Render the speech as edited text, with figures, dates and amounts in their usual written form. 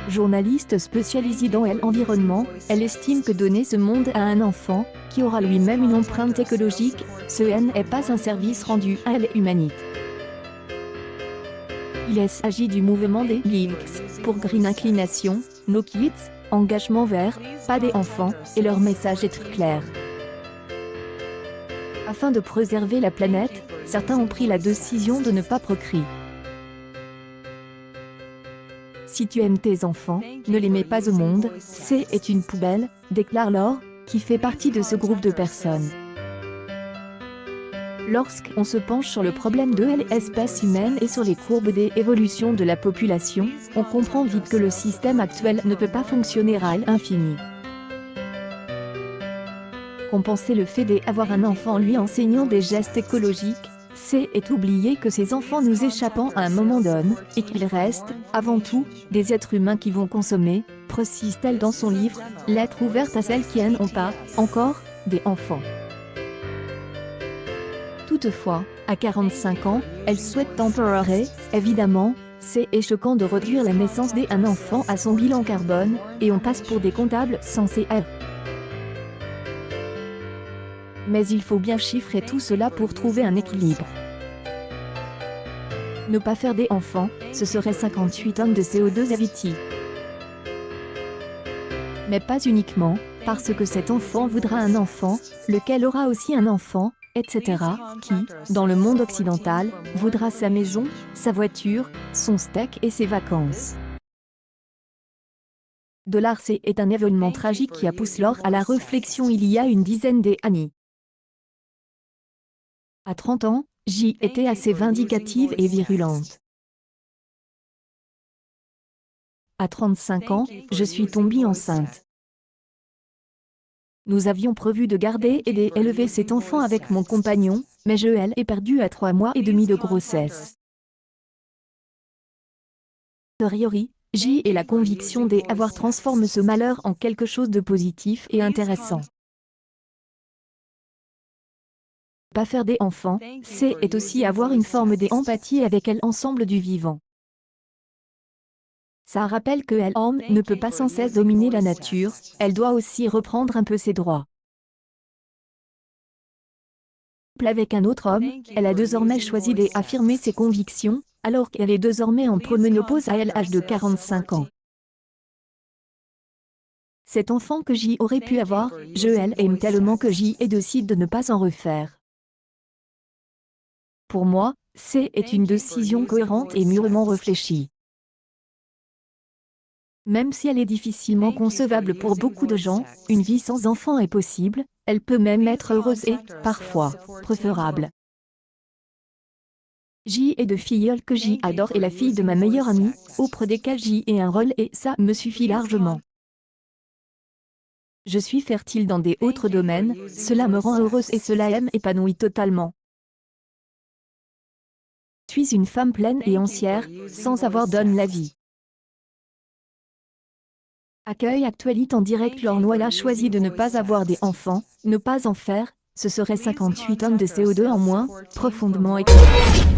Journaliste spécialisée dans l'environnement, elle estime que donner ce monde à un enfant, qui aura lui-même une empreinte écologique, ce n'est pas un service rendu à l'humanité. Il s'agit du mouvement des Links pour Green Inclination, No Kids, engagement vert, pas des enfants, et leur message est très clair. Afin de préserver la planète, certains ont pris la décision de ne pas procréer. Si tu aimes tes enfants, ne les mets pas au monde, c'est une poubelle, déclare Laure, qui fait partie de ce groupe de personnes. Lorsqu'on se penche sur le problème de l'espèce humaine et sur les courbes d'évolution de la population, on comprend vite que le système actuel ne peut pas fonctionner à l'infini. Compenser le fait d'avoir un enfant en lui enseignant des gestes écologiques, c'est oublier que ces enfants nous échappent à un moment donné, et qu'ils restent, avant tout, des êtres humains qui vont consommer, précise-t-elle dans son livre, Lettre ouverte à celles qui n'ont pas, encore, des enfants. Toutefois, à 45 ans, elle souhaite tempérer, évidemment, c'est choquant de réduire la naissance d'un enfant à son bilan carbone, et on passe pour des comptables censés être. Mais il faut bien chiffrer tout cela pour trouver un équilibre. Ne pas faire des enfants, ce serait 58 tonnes de CO2 évités. Mais pas uniquement, parce que cet enfant voudra un enfant, lequel aura aussi un enfant, etc., qui, dans le monde occidental, voudra sa maison, sa voiture, son steak et ses vacances. C'est un événement tragique qui a poussé Laure à la réflexion il y a une dizaine d'années. À 30 ans, J était assez vindicative et virulente. À 35 ans, je suis tombée enceinte. Nous avions prévu de garder et d'élever cet enfant avec mon compagnon, mais je l'ai perdu à 3 mois et demi de grossesse. A priori, J et la conviction d'avoir transformé ce malheur en quelque chose de positif et intéressant. Pas faire des enfants, c'est aussi avoir une forme d'empathie avec l'ensemble du vivant. Ça rappelle que l'homme ne peut pas sans cesse dominer la nature, elle doit aussi reprendre un peu ses droits. Avec un autre homme, elle a désormais choisi d'affirmer ses convictions, alors qu'elle est désormais en préménopause à l'âge de 45 ans. Cet enfant que J aurait pu avoir, je l'aime tellement que J décide de ne pas en refaire. Pour moi, c'est une décision cohérente et mûrement réfléchie. Même si elle est difficilement concevable pour beaucoup de gens, une vie sans enfant est possible, elle peut même être heureuse et, parfois, préférable. J est de filleule que J adore et la fille de ma meilleure amie, auprès desquelles J est un rôle et ça me suffit largement. Je suis fertile dans des autres domaines, cela me rend heureuse et cela m'épanouit totalement. Je suis une femme pleine et entière, sans avoir donné la vie. Accueil Actualité en direct. Laure Noël a choisi de ne pas avoir des enfants, ne pas en faire, ce serait 58 tonnes de CO2 en moins, profondément écologique.